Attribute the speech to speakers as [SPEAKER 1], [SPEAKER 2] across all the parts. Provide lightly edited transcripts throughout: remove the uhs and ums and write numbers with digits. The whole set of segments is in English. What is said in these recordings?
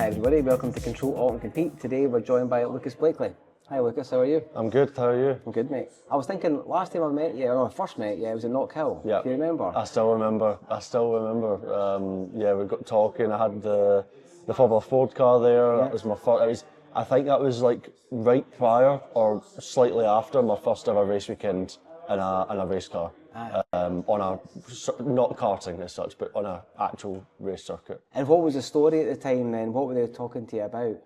[SPEAKER 1] Hi everybody, welcome to Control, Alt and Compete. Today we're joined by Lucas Blakeley. Hi Lucas, how are you?
[SPEAKER 2] I'm good, how are you?
[SPEAKER 1] I'm good, mate. I was thinking, last time I met you, or first met you, it was in Knock Hill.
[SPEAKER 2] Yeah.
[SPEAKER 1] Do you remember?
[SPEAKER 2] I still remember. Yeah, we got talking. I had the Formula Ford car there.
[SPEAKER 1] Yeah.
[SPEAKER 2] That was my first. I think that was like right prior or slightly after my first ever race weekend in a race car. On a, not karting as such, but on an actual race circuit.
[SPEAKER 1] And what was the story at the time then? What were they talking to you about?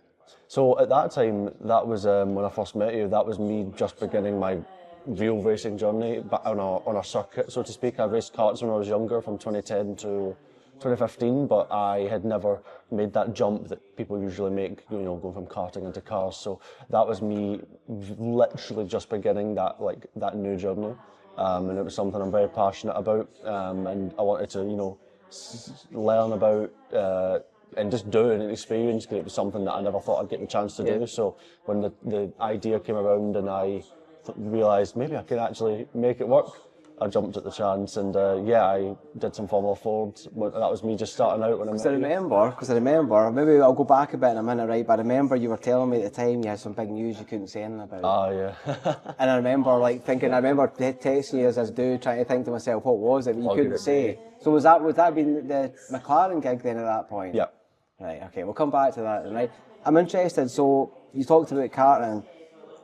[SPEAKER 2] So at that time, that was when I first met you, that was me just beginning my real racing journey, but on a circuit, so to speak. I raced karts when I was younger, from 2010 to 2015, but I had never made that jump that people usually make, going from karting into cars. So that was me literally just beginning that new journey. And it was something I'm very passionate about, and I wanted to, learn about and just do it and experience, because it was something that I never thought I'd get the chance to do. So when the idea came around and I realised maybe I could actually make it work, I jumped at the chance, and I did some Formula Ford. That was me just starting out when I met you.
[SPEAKER 1] Because I remember, maybe I'll go back a bit in a minute, right? But I remember you were telling me at the time you had some big news you couldn't say anything about.
[SPEAKER 2] Ah, yeah.
[SPEAKER 1] And I remember I remember texting you as this dude, trying to think to myself, what was it that you couldn't say? So would that been the McLaren gig then at that point?
[SPEAKER 2] Yeah.
[SPEAKER 1] Right, okay, we'll come back to that then, right? I'm interested, so you talked about karting.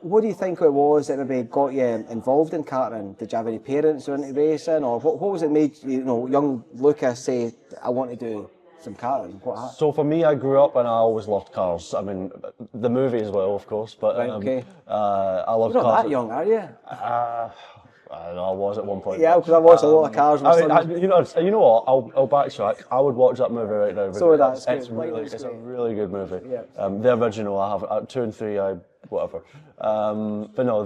[SPEAKER 1] What do you think it was that maybe got you involved in karting? Did you have any parents who were into racing, or what was it made young Lucas say, I want to do some karting?
[SPEAKER 2] So for me, I grew up and I always loved cars. I mean, the movie as well, of course, but
[SPEAKER 1] right, okay.
[SPEAKER 2] I love
[SPEAKER 1] You're
[SPEAKER 2] cars.
[SPEAKER 1] not that young, are you?
[SPEAKER 2] I don't know, I was at one point.
[SPEAKER 1] Yeah, because I watched a lot of cars.
[SPEAKER 2] You know what? I'll backtrack. I would watch that movie right now.
[SPEAKER 1] So that's
[SPEAKER 2] it's a really good movie.
[SPEAKER 1] Yeah.
[SPEAKER 2] The original, I have 2 and 3. Whatever. But no,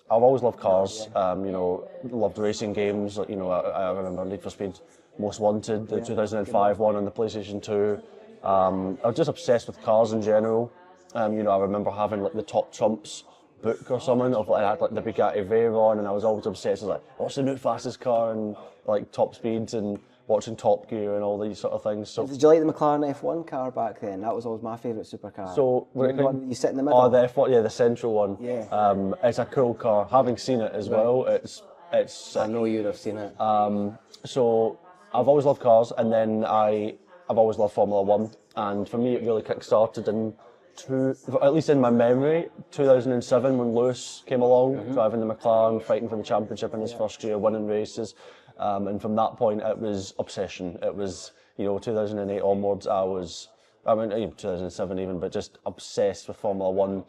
[SPEAKER 2] I've always loved cars. Loved racing games. I remember Need for Speed Most Wanted, the 2005 one on the PlayStation 2. I was just obsessed with cars in general. I remember having the Top Trumps book or something of I had the Bugatti Veyron, and I was always obsessed with what's the new fastest car and top speeds, and watching Top Gear and all these sort of things. So
[SPEAKER 1] did you like the McLaren F1 car back then? That was always my favourite supercar.
[SPEAKER 2] So
[SPEAKER 1] the one that you sit in the middle.
[SPEAKER 2] Oh, the F1, yeah, the central one.
[SPEAKER 1] Yeah.
[SPEAKER 2] It's a cool car. Having seen it as well, it's.
[SPEAKER 1] I know you'd have seen it.
[SPEAKER 2] So I've always loved cars, and then I've always loved Formula 1, and for me it really kick-started at least in my memory, 2007 when Lewis came along, driving the McLaren, fighting for the championship in his first year, winning races. And from that point, it was obsession. It was, 2008 onwards, 2007 even, but just obsessed with Formula 1,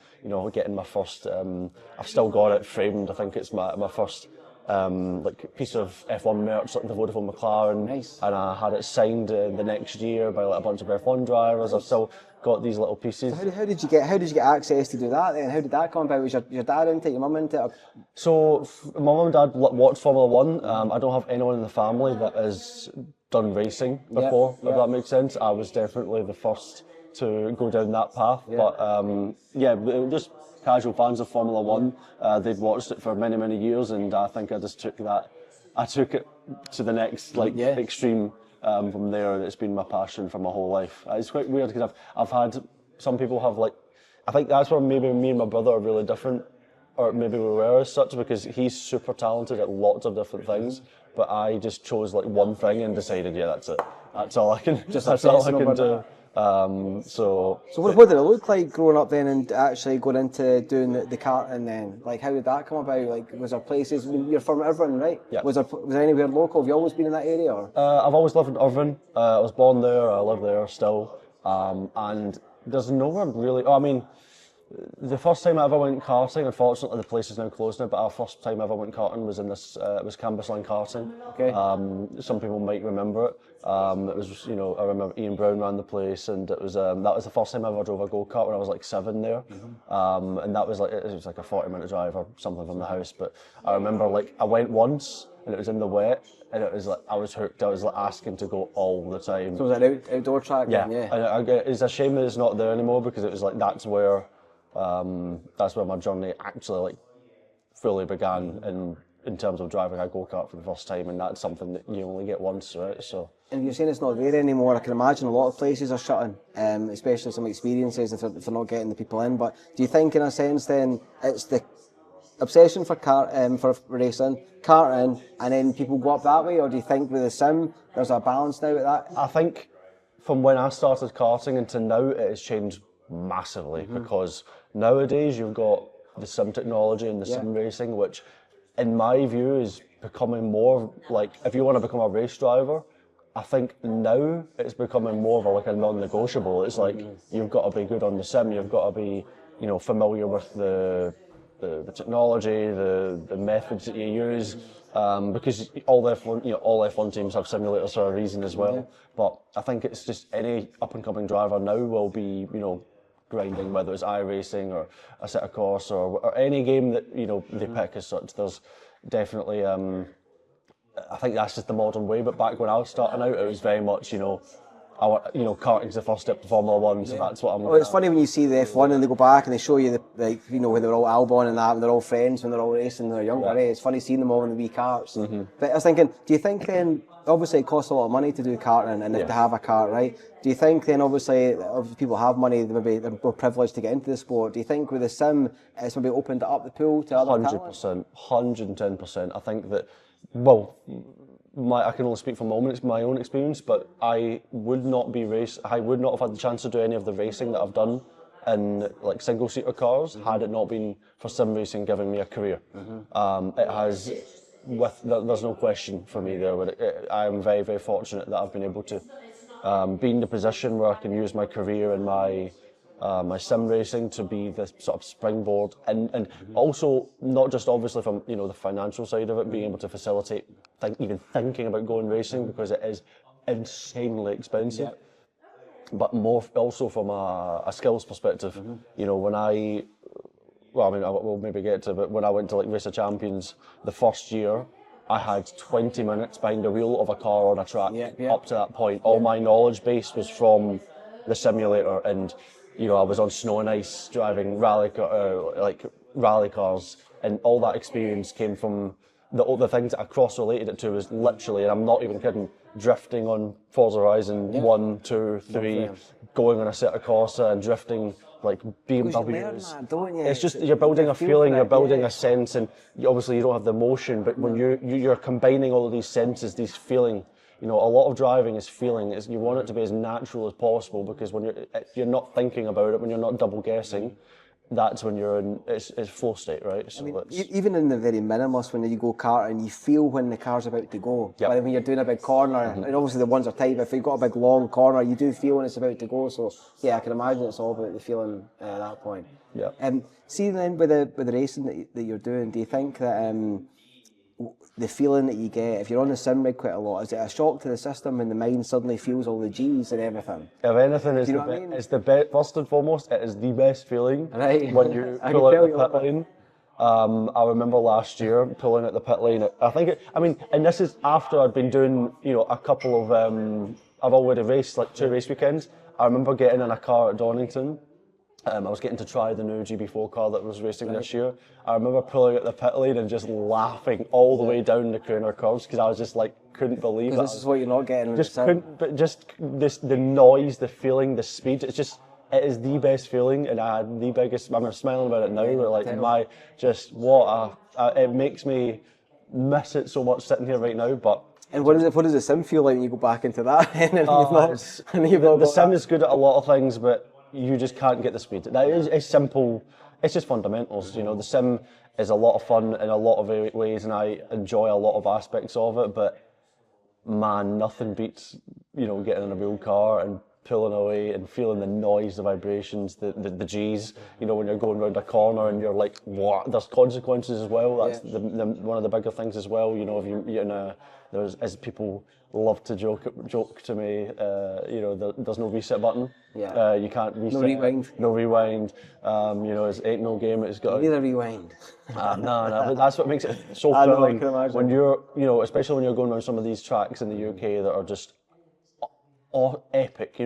[SPEAKER 2] getting my first, I've still got it framed, I think it's my first piece of F1 merch, like the Vodafone McLaren.
[SPEAKER 1] Nice.
[SPEAKER 2] And I had it signed the next year by a bunch of F1 drivers. I've still got these little pieces.
[SPEAKER 1] So how did you get access to do that then? How did that come about? Was your dad into it, your mum into it?
[SPEAKER 2] So my mum and dad watched Formula 1. I don't have anyone in the family that has done racing before, if that makes sense. I was definitely the first to go down that path. But just casual fans of Formula 1. They'd watched it for many, many years, and I think I just took it to the next extreme. From there, and it's been my passion for my whole life. It's quite weird because I've had some people have I think that's where maybe me and my brother are really different, or maybe we were as such, because he's super talented at lots of different things, but I just chose one thing and decided, that's it. That's all I can. That's all I can do. So
[SPEAKER 1] what did it look like growing up then and actually going into doing the karting then? How did that come about? Was there places, you're from Irvine, right?
[SPEAKER 2] Yeah.
[SPEAKER 1] Was there anywhere local? Have you always been in that area? Or?
[SPEAKER 2] I've always lived in Irvine. I was born there, I live there still. And there's nowhere really, the first time I ever went karting, unfortunately the place is now closed now, but our first time I ever went karting was in this, it was Cambuslang Karting.
[SPEAKER 1] Okay.
[SPEAKER 2] Some people might remember it. It was, I remember Ian Brown ran the place, and it was that was the first time I ever drove a go-kart when I was 7 there. And that was it was a 40-minute drive or something from the house, but I remember I went once and it was in the wet, and it was I was hooked. I was asking to go all the time.
[SPEAKER 1] So was it an outdoor track then?
[SPEAKER 2] Yeah. And it's a shame that it's not there anymore, because it was that's where my journey actually fully began, and in terms of driving a go-kart for the first time, and that's something that you only get once, right? So.
[SPEAKER 1] And you're saying it's not there anymore. I can imagine a lot of places are shutting, especially some experiences if they're not getting the people in. But do you think, in a sense, then it's the obsession for for racing, karting, and then people go up that way, or do you think with the sim there's a balance now with that?
[SPEAKER 2] I think from when I started karting until now, it has changed massively because nowadays you've got the sim technology and the sim racing, which in my view is becoming more like, if you want to become a race driver, I think now it's becoming more of a non-negotiable. It's like you've got to be good on the sim, you've got to be, familiar with the technology, the methods that you use, because all F1 teams have simulators for a reason as well. Yeah. But I think it's just any up-and-coming driver now will be, grinding, whether it's iRacing or a set of course or any game that they pick as such. There's definitely I think that's just the modern way. But back when I was starting out, it was very much karting's the first step to Formula One, so that's what I'm.
[SPEAKER 1] Well, it's funny when you see the F1 and they go back and they show you when they're all Albon and that, and they're all friends when they're all racing, they're younger. Yeah. It's funny seeing them all in the wee karts. But I was thinking, do you think then? Obviously, it costs a lot of money to do karting and to have a kart, right? Do you think then, obviously, if people have money, they're more privileged to get into the sport. Do you think with the sim, it's maybe opened up the pool to other
[SPEAKER 2] 100%, 110%. I think that, well, I can only speak from my own experience, but I would not have had the chance to do any of the racing that I've done in single-seater cars had it not been for sim racing giving me a career. It has. There's no question for me there, but I am very, very fortunate that I've been able to be in the position where I can use my career and my sim racing to be the sort of springboard, and also not just obviously from the financial side of it, being able to facilitate even thinking about going racing, because it is insanely expensive, but more also from a skills perspective. We'll maybe get to it, but when I went to Race of Champions the first year, I had 20 minutes behind the wheel of a car on a track. Up to that point, all my knowledge base was from the simulator, and I was on snow and ice driving rally cars, and all that experience came from the things that I cross-related it to was literally, and I'm not even kidding, drifting on Forza Horizon 1, 2, 3, going on a set of Corsa and drifting BMWs.
[SPEAKER 1] Don't you?
[SPEAKER 2] It's just you're building a feeling, you're building a sense, and obviously you don't have the emotion, but when you're combining all of these senses, these feeling. A lot of driving is feeling. You want it to be as natural as possible, because when you're not thinking about it, when you're not double guessing, that's when you're in it's flow state, right? So
[SPEAKER 1] even in the very minimalist, when you go karting, you feel when the car's about to go.
[SPEAKER 2] Yep.
[SPEAKER 1] When you're doing a big corner, and obviously the ones are tight, but if you've got a big long corner, you do feel when it's about to go. So I can imagine it's all about the feeling at that point.
[SPEAKER 2] Yeah.
[SPEAKER 1] See then with the racing that you're doing, do you think that the feeling that you get if you're on the sim rig quite a lot, is it a shock to the system when the mind suddenly feels all the G's and everything?
[SPEAKER 2] If anything, it's the best. First and foremost, it is the best feeling when you pull out the pit lane. I remember last year pulling at the pit lane. And this is after I'd been doing a couple of I've already raced 2 race weekends. I remember getting in a car at Donington. I was getting to try the new GB4 car that was racing this year. I remember pulling at the pit lane and just laughing all the way down the corner curves, because I was just couldn't believe it.
[SPEAKER 1] This is what you're not getting.
[SPEAKER 2] The noise, the feeling, the speed. It is the best feeling, and I had the biggest. I'm smiling about it now. It makes me miss it so much sitting here right now, but.
[SPEAKER 1] And what does the sim feel like when you go back into that?
[SPEAKER 2] The sim is good at a lot of things, but you just can't get the speed. That is simple. It's just fundamentals. The sim is a lot of fun in a lot of ways, and I enjoy a lot of aspects of it. But man, nothing beats getting in a real car and pulling away and feeling the noise, the vibrations, the G's. When you're going around a corner and you're like, what? There's consequences as well. That's one of the bigger things as well. If you're in a as people love to joke to me, there's no reset button.
[SPEAKER 1] Yeah.
[SPEAKER 2] You can't reset.
[SPEAKER 1] No rewind.
[SPEAKER 2] It ain't no game. It's got.
[SPEAKER 1] Neither rewind.
[SPEAKER 2] No. But that's what makes it so thrilling. When you're, especially when you're going around some of these tracks in the UK that are just epic.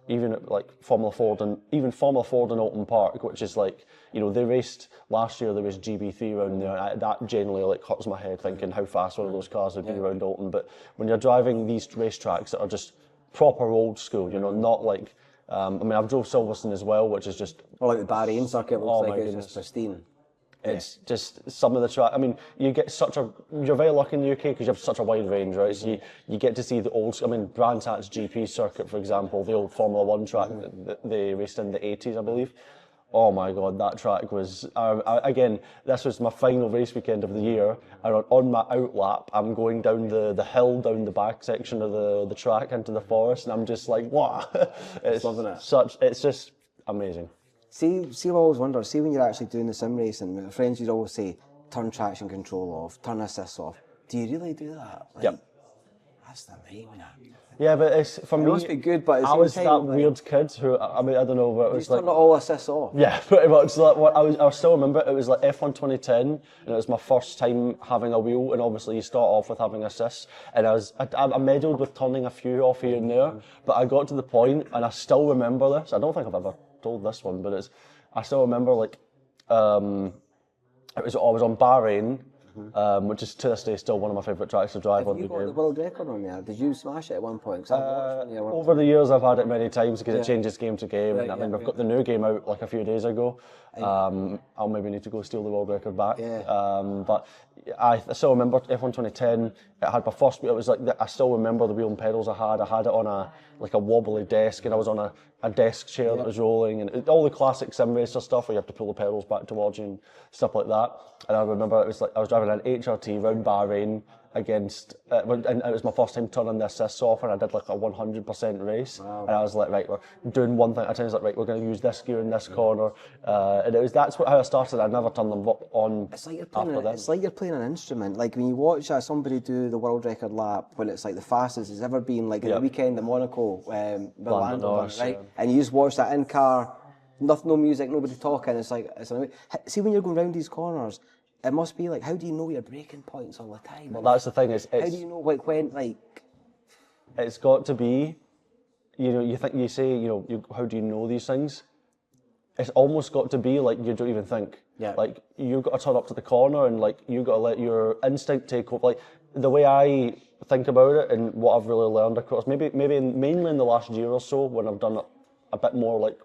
[SPEAKER 2] even like Formula Ford and even Formula Ford in Alton Park, which is like, they raced last year. There was GB3 around there, and that generally like hurts my head thinking how fast one of those cars would be around Alton. But when you're driving these racetracks that are just proper old school, not like. I've drove Silverstone as well, which is just.
[SPEAKER 1] Or like the Bahrain circuit looks like it's just pristine.
[SPEAKER 2] It's just some of the track. You get you're very lucky in the UK because you have such a wide range, right? So you get to see the old. Brands Hatch GP circuit, for example, the old Formula One track that they raced in the 80s, I believe. Oh my God, that track was, again, this was my final race weekend of the year, and on my outlap, I'm going down the hill, down the back section of the track into the forest, and I'm just like, wow. It's
[SPEAKER 1] loving it.
[SPEAKER 2] It's just amazing.
[SPEAKER 1] See, I always wonder, see when you're actually doing the sim racing, my friends used to always say, turn traction control off, turn assist off. Do you really do that?
[SPEAKER 2] Yep.
[SPEAKER 1] That's the nightmare.
[SPEAKER 2] Yeah, but it's for me.
[SPEAKER 1] It must be good, but
[SPEAKER 2] I was that weird kid who I don't know, but it was like
[SPEAKER 1] turned all assists off.
[SPEAKER 2] Yeah, pretty much. Like what I still remember. It was like F1 2010, and it was my first time having a wheel. And obviously, you start off with having assists. And I meddled with turning a few off here and there, but I got to the point, and I still remember this. I don't think I've ever told this one, but I still remember like I was on Bahrain. Which is to this day still one of my favourite tracks to drive on the game.
[SPEAKER 1] Have you got the world record on there? Did you smash it at one point? 'Cause I've watched
[SPEAKER 2] Over the years I've had it many times because it changes game to game. Right, and we've got the new game out like a few days ago. I'll maybe need to go steal the world record back. But I still remember F1 2010. It had my first wheel. It was like I still remember the wheel and pedals I had. I had it on a wobbly desk, and I was on a desk chair that was rolling, and all the classic sim racer stuff where you have to pull the pedals back towards you and stuff like that. And I remember it was like I was driving an HRT round Bahrain against, and it was my first time turning the assists off, and I did like a 100% race. Wow. And I was like, right, we're doing one thing at a time. I was like, right, we're going to use this gear in this corner, and that's how I started. I never turned them on.
[SPEAKER 1] It's like you're playing an instrument. Like when you watch somebody do the world record lap when it's like the fastest it's ever been, like in the weekend in Monaco, Lando, right? And you just watch that in car, no music, nobody talking. It's amazing. See when you're going round these corners. It must be like, how do you know your braking points all the time?
[SPEAKER 2] Well, that's the thing. How
[SPEAKER 1] do you know when
[SPEAKER 2] It's got to be, you say, how do you know these things? It's almost got to be like you don't even think.
[SPEAKER 1] Yeah.
[SPEAKER 2] Like you've got to turn up to the corner and like you've got to let your instinct take over. Like the way I think about it and what I've really learned across, mainly in the last year or so when I've done a bit more like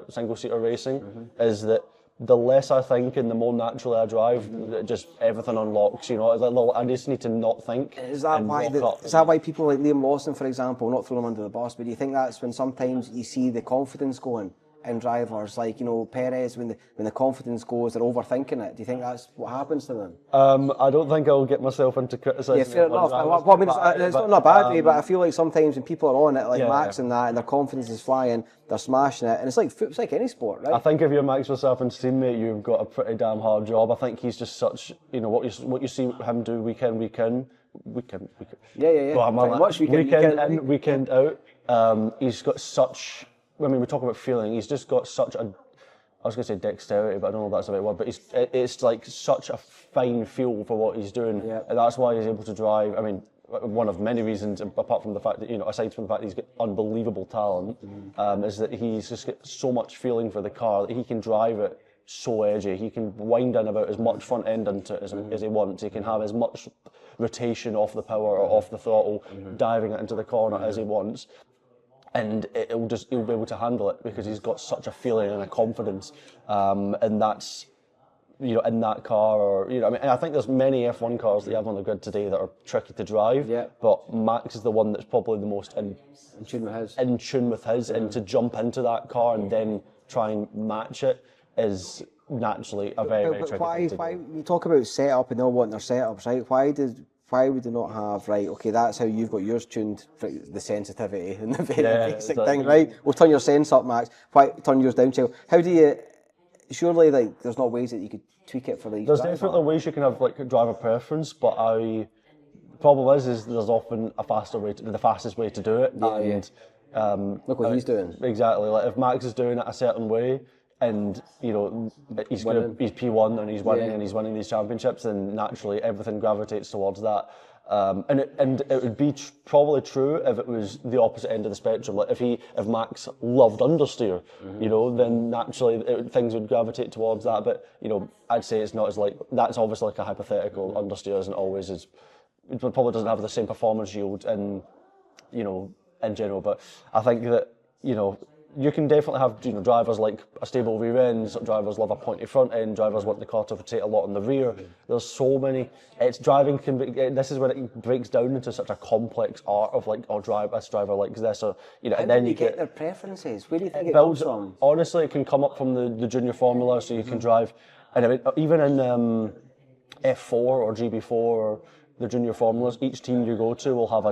[SPEAKER 2] single-seater racing, is that the less I think and the more naturally I drive, just everything unlocks, I just need to not think.
[SPEAKER 1] Is that why people like Liam Lawson, for example, not throw him under the bus, but do you think that's when sometimes you see the confidence going in drivers, like, Perez, when the confidence goes, they're overthinking it. Do you think that's what happens to them?
[SPEAKER 2] I don't think I'll get myself into criticising.
[SPEAKER 1] Yeah, fair enough. It's not in a bad way, but I feel like sometimes when people are on it, like Max and that, and their confidence is flying, they're smashing it, and it's like any sport, right?
[SPEAKER 2] I think if you're Max Verstappen's teammate, you've got a pretty damn hard job. I think he's just such, what you see him do week in.
[SPEAKER 1] Yeah.
[SPEAKER 2] Well,
[SPEAKER 1] pretty much
[SPEAKER 2] weekend in, weekend out. He's got such. I mean, we talk about feeling. He's just got such a. I was going to say dexterity, but I don't know if that's the right word. But it's like such a fine feel for what he's doing, and that's why he's able to drive. I mean, one of many reasons, apart from the fact that aside from the fact that he's got unbelievable talent, is that he's just got so much feeling for the car that he can drive it so edgy. He can wind in about as much front end into it as he wants. He can have as much rotation off the power or off the throttle, diving it into the corner as he wants. And he'll be able to handle it because he's got such a feeling and a confidence, and that's, in that car, or and I think there's many F1 cars that you have on the grid today that are tricky to drive. Yeah. But Max is the one that's probably the most in tune with his, and to jump into that car and then try and match it is naturally a very tricky thing to do.
[SPEAKER 1] Why you talk about setup and they all want their setups, right? Why would they not have, right, okay, that's how you've got yours tuned, for the sensitivity and the very basic thing, right? We'll turn your sense up, Max. Why turn yours down, Chill? How do you, surely, there's not ways that you could tweak it for the
[SPEAKER 2] There's definitely ways you can have, driver preference, but the problem is there's often the fastest way to do it.
[SPEAKER 1] Look what he's doing.
[SPEAKER 2] Exactly. Like, if Max is doing it a certain way, and he's P1 and he's winning and he's winning these championships, and naturally everything gravitates towards that. And it would be probably true if it was the opposite end of the spectrum. Like if Max loved understeer, you know, then naturally things would gravitate towards that. But you know, I'd say it's not as like that's obviously like a hypothetical. Understeer isn't always as it probably doesn't have the same performance yield in, you know, in general. But I think that, you know, you can definitely have, you know, drivers like a stable rear end, drivers love a pointy front end, drivers want the car to rotate a lot in the rear. There's so many. It's driving can be. This is when it breaks down into such a complex art of like, oh, this driver likes this, or you know.
[SPEAKER 1] How
[SPEAKER 2] and then
[SPEAKER 1] do
[SPEAKER 2] you
[SPEAKER 1] get their preferences? Where do you think it
[SPEAKER 2] builds
[SPEAKER 1] comes from?
[SPEAKER 2] Honestly, it can come up from the junior formula, so you can drive, and I mean, even in F4 or GB4 or the junior formulas, each team you go to will have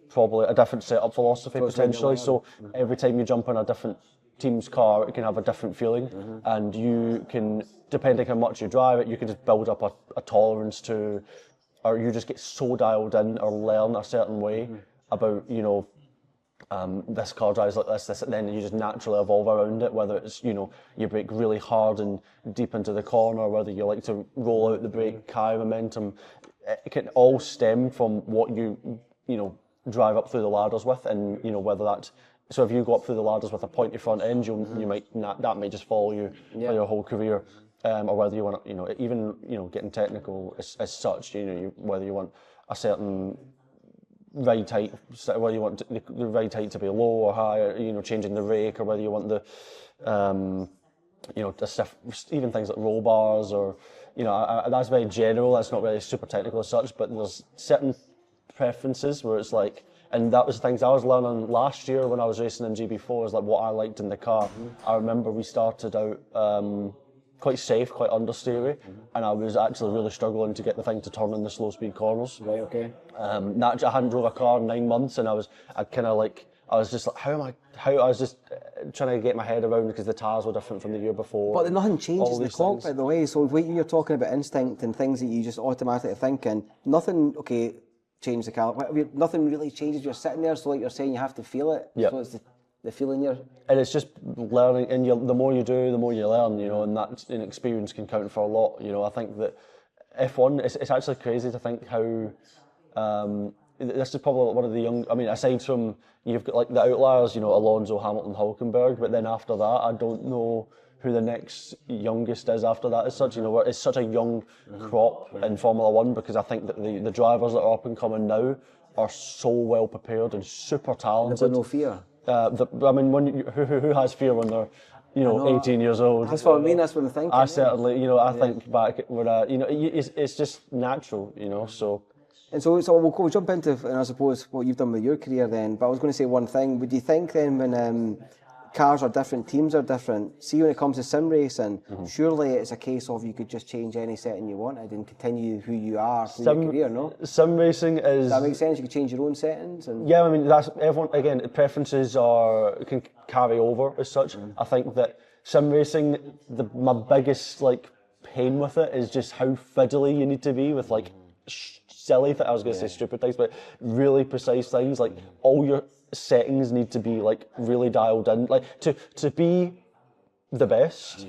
[SPEAKER 2] probably a different setup philosophy potentially. So every time you jump in a different team's car, it can have a different feeling, and you can, depending how much you drive it, you can just build up a tolerance to, or you just get so dialed in or learn a certain way about, you know, this car drives like this, and then you just naturally evolve around it, whether it's, you know, you brake really hard and deep into the corner, whether you like to roll out the brake, high momentum. It can all stem from what you know, drive up through the ladders with, and you know, whether that's, so if you go up through the ladders with a pointy front end, you might that may just follow you for your whole career, or whether you want to, you know, even, you know, getting technical as such, you know, whether you want a certain ride height, whether you want the ride height to be low or high, or, you know, changing the rake, or whether you want the you know, even things like roll bars, or, you know, that's very general, that's not really super technical as such, but there's certain preferences where it's like, and that was things I was learning last year when I was racing in GB4, is like what I liked in the car. I remember we started out quite safe, quite understeery, and I was actually really struggling to get the thing to turn in the slow speed corners.
[SPEAKER 1] Right, okay.
[SPEAKER 2] I hadn't drove a car in 9 months, and I was just like, I was just trying to get my head around, because the tyres were different from the year before.
[SPEAKER 1] But nothing changes in the clock,
[SPEAKER 2] things.
[SPEAKER 1] by the way. So when you're talking about instinct and things that you just automatically thinking, nothing, okay, change the car. Nothing really changes. You're sitting there, so like you're saying, you have to feel it.
[SPEAKER 2] Yep.
[SPEAKER 1] So it's the feeling you're...
[SPEAKER 2] And it's just learning, and the more you do, the more you learn, you know, and that experience can count for a lot. You know, I think that F1, it's actually crazy to think how, this is probably one of the young, I mean, aside from, you've got like the outliers, you know, Alonso, Hamilton, Hulkenberg, but then after that, I don't know who the next youngest is after that as such. You know, it's such a young crop in Formula One, because I think that the drivers that are up and coming now are so well prepared and super talented.
[SPEAKER 1] There's no fear.
[SPEAKER 2] I mean, who has fear when they're, you know, 18 years old?
[SPEAKER 1] That's what I mean. That's what I'm thinking.
[SPEAKER 2] I certainly, you know, I think back when you know, it's just natural, you know. So.
[SPEAKER 1] And so we'll jump into, and I suppose, what you've done with your career then. But I was going to say one thing. Would you think then, when cars are different, teams are different, see when it comes to sim racing, surely it's a case of you could just change any setting you wanted and continue who you are through your career, no?
[SPEAKER 2] Sim racing is...
[SPEAKER 1] Does that make sense? You could change your own settings? And...
[SPEAKER 2] Yeah, I mean, that's everyone, again, preferences can carry over as such. I think that sim racing, my biggest like pain with it is just how fiddly you need to be with like silly things. I was going to say stupid things, but really precise things. Like all your settings need to be like really dialed in. Like to be the best,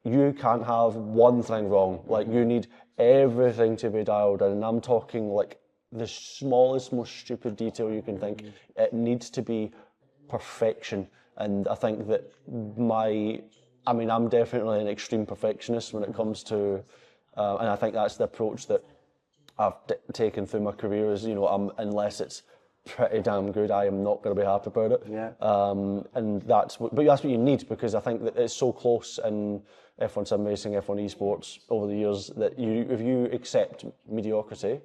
[SPEAKER 2] you can't have one thing wrong. Like you need everything to be dialed in. And I'm talking like the smallest, most stupid detail you can think. It needs to be perfection. And I think that I'm definitely an extreme perfectionist when it comes to, and I think that's the approach that I've taken through my career, is, you know, unless it's pretty damn good, I am not going to be happy about it.
[SPEAKER 1] Yeah.
[SPEAKER 2] And that's what you need, because I think that it's so close in F1 sim racing, F1 esports over the years, that if you accept mediocrity,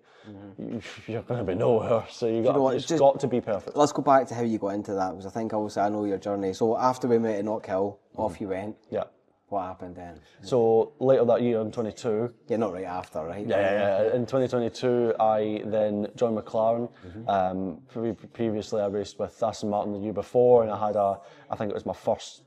[SPEAKER 2] you're going to be nowhere. So it's got to be perfect.
[SPEAKER 1] Let's go back to how you got into that, because I think also I know your journey. So after we met at Knockhill, off you went.
[SPEAKER 2] Yeah.
[SPEAKER 1] What happened then?
[SPEAKER 2] So later that year in 22.
[SPEAKER 1] Yeah, not right after, right?
[SPEAKER 2] Yeah. In 2022, I then joined McLaren. Previously, I raced with Aston Martin the year before, and I think it was my first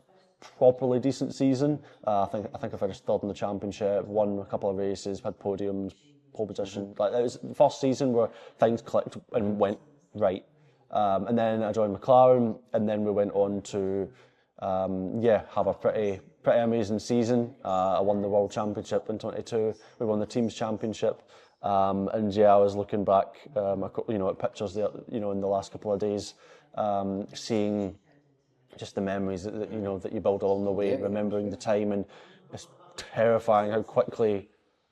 [SPEAKER 2] properly decent season. I think I finished third in the championship, won a couple of races, had podiums, pole position. Like it was the first season where things clicked and went right. And then I joined McLaren, and then we went on to have a pretty amazing season. I won the World Championship in 22. We won the Teams Championship. And yeah, I was looking back, at pictures there, in the last couple of days, seeing just the memories that you build along the way, remembering the time, and it's terrifying how quickly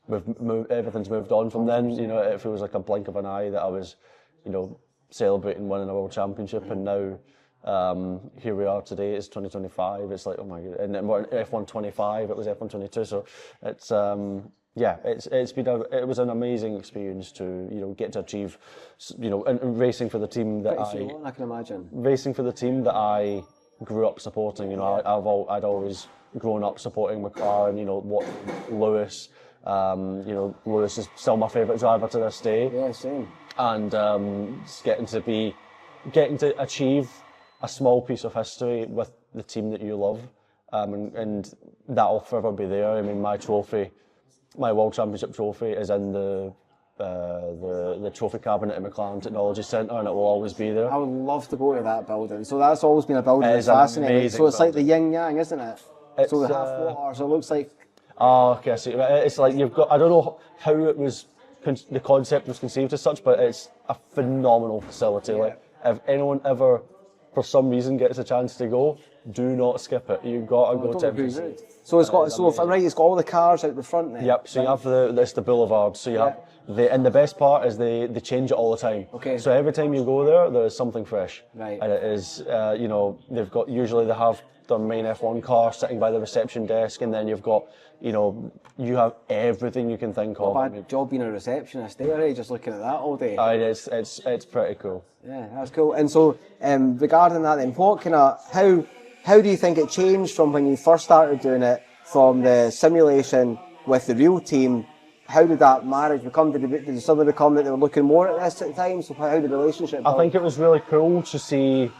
[SPEAKER 2] everything's moved on from then. It feels like a blink of an eye that I was, celebrating winning a world championship, and now here we are today. It's 2025. It's like, oh my god! And then F1 25. It was F1 22. So it's it was an amazing experience to get to achieve, and racing for the team that
[SPEAKER 1] I can imagine.
[SPEAKER 2] Racing for the team that I grew up supporting. I'd always grown up supporting McLaren. What Lewis. Lewis is still my favourite driver to this day.
[SPEAKER 1] Yeah, same.
[SPEAKER 2] And getting to achieve a small piece of history with the team that you love, and that'll forever be there. I mean, my trophy, my World Championship trophy, is in the trophy cabinet at McLaren Technology Centre, and it will always be there.
[SPEAKER 1] I would love to go to that building. So that's always been a building that's fascinating. So it's like the yin yang, isn't it? So the half water. So it looks like.
[SPEAKER 2] Oh, okay. I see. It's like you've got. I don't know how it was. The concept was conceived as such, but it's a phenomenal facility. Yeah. Like, if anyone ever, for some reason, gets a chance to go, do not skip it. You've got to go to it.
[SPEAKER 1] So it's got. So if I'm right, it's got all the cars out the front then.
[SPEAKER 2] Yep. So you have the boulevard. So you have and the best part is they change it all the time.
[SPEAKER 1] Okay.
[SPEAKER 2] So every time you go there is something fresh.
[SPEAKER 1] Right.
[SPEAKER 2] And it is, usually they have their main F1 car sitting by the reception desk, and then you've got, you have everything you can think of.
[SPEAKER 1] Bad job being a receptionist there, just looking at that all day.
[SPEAKER 2] It's pretty cool.
[SPEAKER 1] Yeah, that's cool. And so, regarding that then, how do you think it changed from when you first started doing it, from the simulation with the real team? How did that marriage become? Did it suddenly become that they were looking more at this at the time? So how did the relationship build?
[SPEAKER 2] I think it was really cool to see,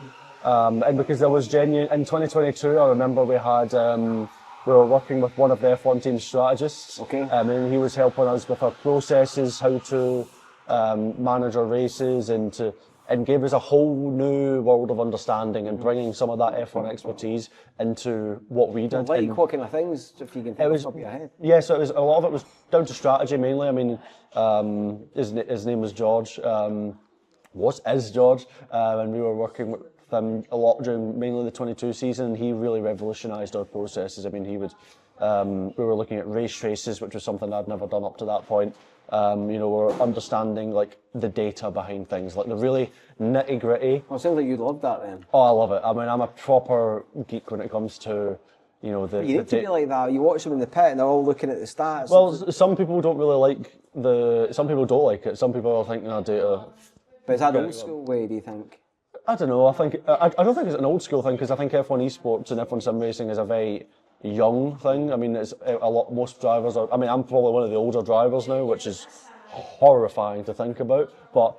[SPEAKER 2] and because there was genuine, in 2022, I remember we were working with one of the F1 team's strategists.
[SPEAKER 1] Okay.
[SPEAKER 2] And he was helping us with our processes, how to manage our races, and gave us a whole new world of understanding, and bringing some of that F1 expertise into what we did.
[SPEAKER 1] What kind of things, if you can think off the top of your head?
[SPEAKER 2] Yeah, so a lot of it was down to strategy mainly. I mean, his name was George. Is George, and we were working with him a lot during mainly the 22 season. He really revolutionised our processes. I mean, we were looking at race traces, which was something I'd never done up to that point. We're understanding like the data behind things, like the really nitty gritty.
[SPEAKER 1] Well, it sounds like you loved that then.
[SPEAKER 2] Oh, I love it. I mean, I'm a proper geek when it comes to, the.
[SPEAKER 1] You need to be like that. You watch them in the pit and they're all looking at the stats.
[SPEAKER 2] Well, some people don't really like some people don't like it. Some people are thinking, data.
[SPEAKER 1] But is that the old school way, do you think?
[SPEAKER 2] I don't know. I don't think it's an old school thing, because I think F1 Esports and F1 Sim Racing is a very young thing. I mean, it's most drivers are. I mean, I'm probably one of the older drivers now, which is horrifying to think about. But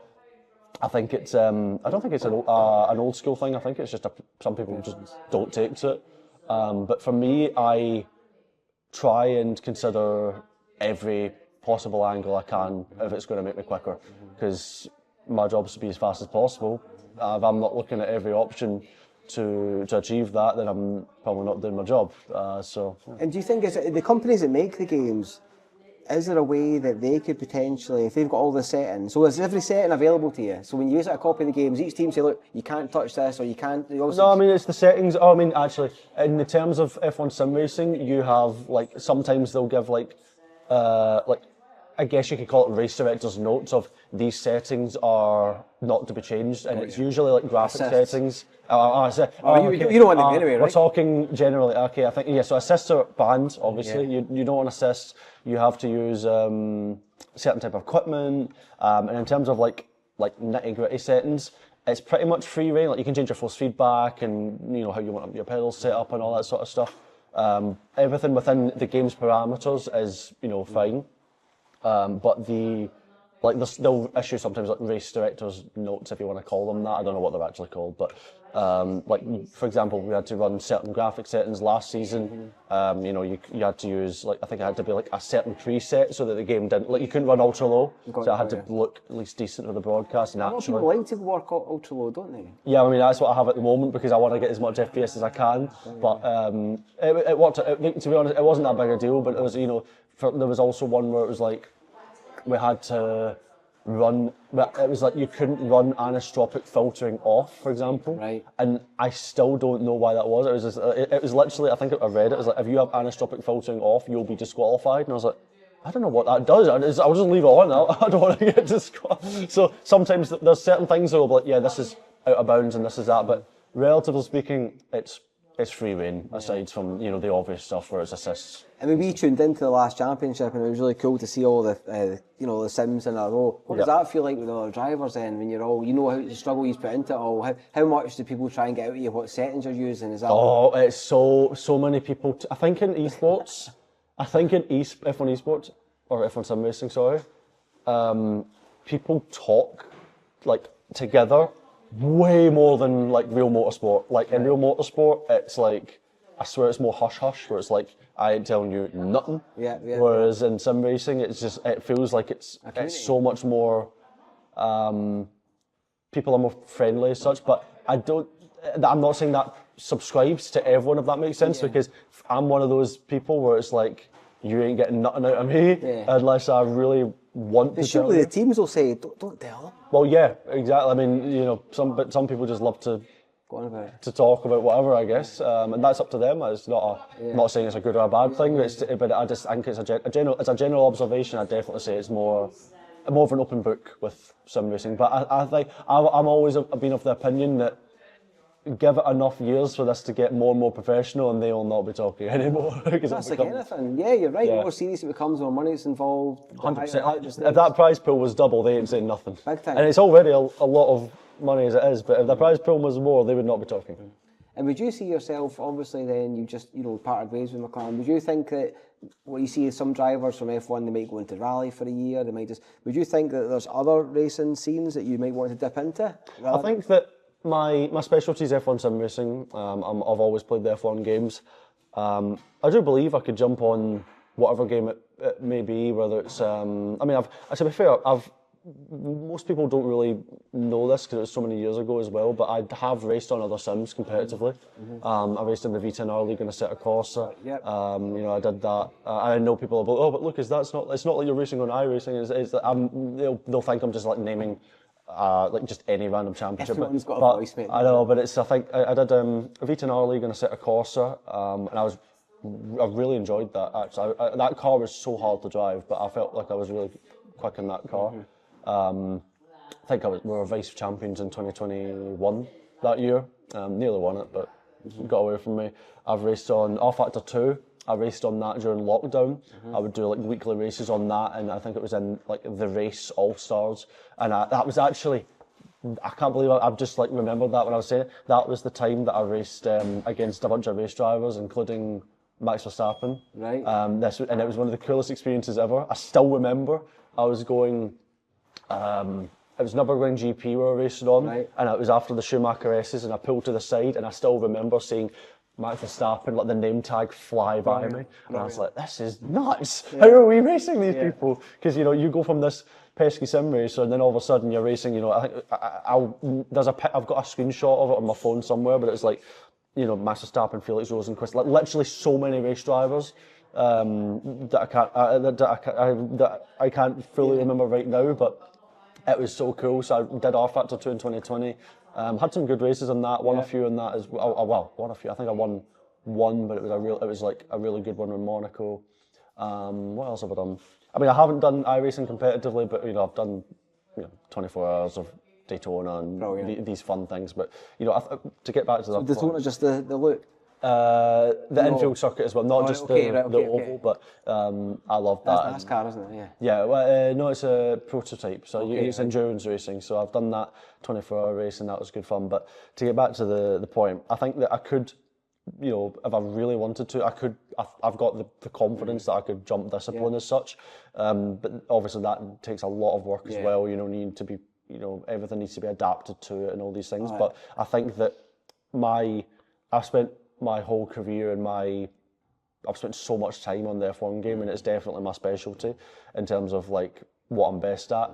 [SPEAKER 2] I think it's. I don't think it's an old school thing. I think it's just some people just don't take to it. But for me, I try and consider every possible angle I can if it's going to make me quicker, because my job is to be as fast as possible. If I'm not looking at every option to achieve that, then I'm probably not doing my job.
[SPEAKER 1] And do you think the companies that make the games, is there a way that they could potentially, if they've got all the settings, so is every setting available to you? So when you use a copy of the games, each team say, look, you can't touch this, or you can't.
[SPEAKER 2] No, I mean, it's the settings. Oh, I mean, actually, in the terms of F1 Sim Racing, you have sometimes they'll give I guess you could call it race director's notes of these settings are not to be changed, and it's usually graphic settings.
[SPEAKER 1] You don't want them anyway, right?
[SPEAKER 2] We're talking generally. Okay, I think so assists are banned. Obviously, you don't want assists. You have to use certain type of equipment, and in terms of nitty gritty settings, it's pretty much free reign. You can change your force feedback and how you want your pedals set up and all that sort of stuff. Everything within the game's parameters is fine. But they'll issue sometimes race directors notes, if you want to call them that. I don't know what they're actually called, but for example, we had to run certain graphic settings last season. You had to use I think it had to be a certain preset so that the game didn't you couldn't run ultra low, so it had to look at least decent for the broadcast. Naturally,
[SPEAKER 1] people like to work ultra low, don't they?
[SPEAKER 2] Yeah, I mean that's what I have at the moment because I want to get as much FPS as I can. But it worked. To be honest, it wasn't that big a deal. But it was there was also one where it was we had to run, but it was like you couldn't run anisotropic filtering off, for example.
[SPEAKER 1] Right.
[SPEAKER 2] And I still don't know why that was. It was just, it was literally, I think I read it, it was like, if you have anisotropic filtering off, you'll be disqualified. And I was like, I don't know what that does. I'll just leave it on now. I don't want to get disqualified. So sometimes there's certain things that will be like, yeah, this is out of bounds and this is that. But relatively speaking, it's free reign, aside from, you know, the obvious stuff where it's assists.
[SPEAKER 1] I mean, we tuned into the last championship, and it was really cool to see all the, you know, the sims in a row. What does that feel like with the other drivers then, when you're all, you know, how the struggle you've put into it all? How much do people try and get out of you? What settings you're using? Is that?
[SPEAKER 2] Oh, it's so many people. I think in esports, F1 Esports or F1 Sim Racing, sorry, people talk like together way more than like real motorsport. Like in real motorsport, it's like, I swear it's more hush hush, where it's like, I ain't telling you nothing. Whereas in sim racing, it's just, it feels like it's so much more, people are more friendly as such, but I'm not saying that subscribes to everyone, if that makes sense, because I'm one of those people where it's like, you ain't getting nothing out of me unless I really want to.
[SPEAKER 1] Surely the teams will say, don't tell them.
[SPEAKER 2] Well, yeah, exactly. I mean, you know, some people just love to
[SPEAKER 1] go on about it,
[SPEAKER 2] to talk about whatever, I guess, and that's up to them. It's not I'm not saying it's a good or a bad thing, but I just think it's a general observation. I definitely say it's more of an open book with sim racing. But I think I'm always been of the opinion that give it enough years for this to get more and more professional, and they will not be talking anymore.
[SPEAKER 1] That's like anything. Yeah, you're right. The more serious it becomes, the more money it's involved.
[SPEAKER 2] 100%. If that prize pool was double, they ain't saying nothing.
[SPEAKER 1] Big time.
[SPEAKER 2] And it's already a lot of money as it is, but if the prize pool was more, they would not be talking.
[SPEAKER 1] And would you see yourself, obviously then you just, you know, parted ways with McLaren, would you think that what you see some drivers from F1, they might go into rally for a year, they might just, would you think that there's other racing scenes that you might want to dip into?
[SPEAKER 2] I think that my specialty is F1 sim racing. I've always played the F1 games. I do believe I could jump on whatever game it may be, whether it's, I mean, to be fair, most people don't really know this because it was so many years ago as well, but I have raced on other sims competitively. I raced in the V10R League in a set of Corsa. You know, I did that. I know people are like, oh, but look, it's not like you're racing on iRacing. They'll think I'm just like naming like just any random championship.
[SPEAKER 1] Everyone's got a voice, mate.
[SPEAKER 2] I know, but it's, I think I did a V10R League in a set of Corsa, and I really enjoyed that. Actually, that car was so hard to drive, but I felt like I was really quick in that car. I think we were vice champions in 2021 that year. Nearly won it, but got away from me. I've raced on R-Factor 2. I raced on that during lockdown. I would do like weekly races on that, and I think it was in like the race All-Stars. And that was actually, I can't believe I've just like remembered that when I was saying it. That was the time that I raced against a bunch of race drivers, including Max Verstappen.
[SPEAKER 1] Right.
[SPEAKER 2] And it was one of the coolest experiences ever. I still remember I was going, it was Nürburgring GP we were racing on, and it was after the Schumacher S's, and I pulled to the side, and I still remember seeing Max Verstappen, like the name tag, fly by me, and I was like, "This is nuts! How are we racing these people?" Because you know, you go from this pesky sim racer, and then all of a sudden you're racing. You know, I think I've got a screenshot of it on my phone somewhere, but it's like, you know, Max Verstappen, Felix Rosenqvist, like literally so many race drivers that I can't fully remember right now, but it was so cool. So I did R-Factor 2 in 2020. Had some good races on that. Won a few on that as well. Well, won a few. I think I won one, but it was like a really good one in Monaco. What else have I done? I mean, I haven't done iRacing competitively, but you know, I've done 24 hours of Daytona and these fun things. But you know, to get back to that.
[SPEAKER 1] Daytona just the look.
[SPEAKER 2] The infield circuit as well, not just the oval, but I love that.
[SPEAKER 1] That's NASCAR, isn't it?
[SPEAKER 2] Yeah. Well, no, it's a prototype, so it's endurance racing. So I've done that 24-hour race, and that was good fun. But to get back to the point, I think that I could, you know, if I really wanted to, I've got the confidence that I could jump discipline as such. But obviously that takes a lot of work as well. You know, need to be, you know, everything needs to be adapted to it and all these things. But I think that I've spent my whole career and I've spent so much time on the F1 game, and it's definitely my specialty in terms of like what I'm best at,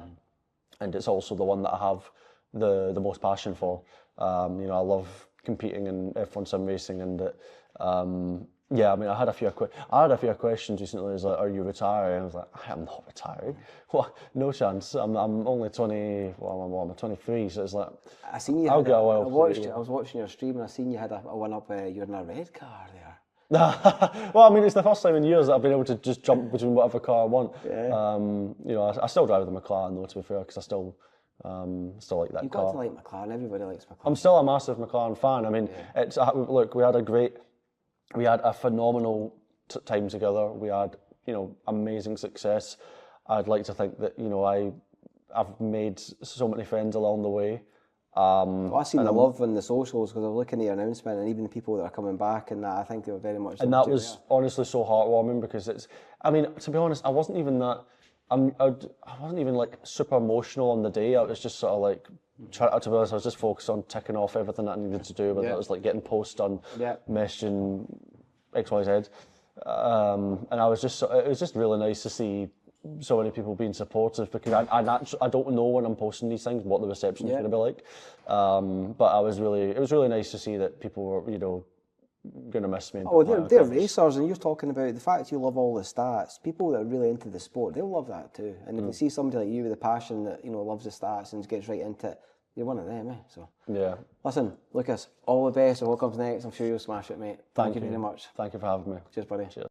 [SPEAKER 2] and it's also the one that I have the most passion for. You know, I love competing in F1 sim racing, and that you Yeah, I mean, I had a few questions recently. It was like, "Are you retiring?" I was like, "I am not retiring. What? No chance. I'm only 20. Well, I'm 23, so it's like
[SPEAKER 1] I seen you.
[SPEAKER 2] I'll
[SPEAKER 1] Had
[SPEAKER 2] get
[SPEAKER 1] a,
[SPEAKER 2] a while.
[SPEAKER 1] I was watching your stream, and I seen you had a one up. You're in a red car there.
[SPEAKER 2] Well, I mean, it's the first time in years that I've been able to just jump between whatever car I want.
[SPEAKER 1] Yeah.
[SPEAKER 2] You know, I still drive the McLaren though, to be fair, because I still like that
[SPEAKER 1] You've
[SPEAKER 2] car.
[SPEAKER 1] got to like McLaren. Everybody likes McLaren.
[SPEAKER 2] I'm still a massive McLaren fan. I mean, look, we had a phenomenal time together. We had, you know, amazing success. I'd like to think that, you know, I've made so many friends along the way.
[SPEAKER 1] Well, I seen the love on the socials because I was looking at your announcement, and even the people that are coming back and that, I think they were very much.
[SPEAKER 2] And that was honestly so heartwarming because I mean, to be honest, I wasn't even like super emotional on the day. I was just sort of like, to be honest, I was just focused on ticking off everything that I needed to do, whether it was like getting posts done, messaging XYZ. And it was just really nice to see so many people being supportive because I don't know when I'm posting these things what the reception is going to be like. But it was really nice to see that people were, you know, going to miss me.
[SPEAKER 1] Oh, they're racers, and you're talking about the fact you love all the stats. People that are really into the sport, they'll love that too. And if they see somebody like you with a passion that, you know, loves the stats and gets right into it, you're one of them, eh? So
[SPEAKER 2] yeah.
[SPEAKER 1] Listen, Lucas, all the best. And what comes next? I'm sure you'll smash it, mate. Thank you very much.
[SPEAKER 2] Thank you for having me.
[SPEAKER 1] Cheers, buddy.
[SPEAKER 2] Cheers.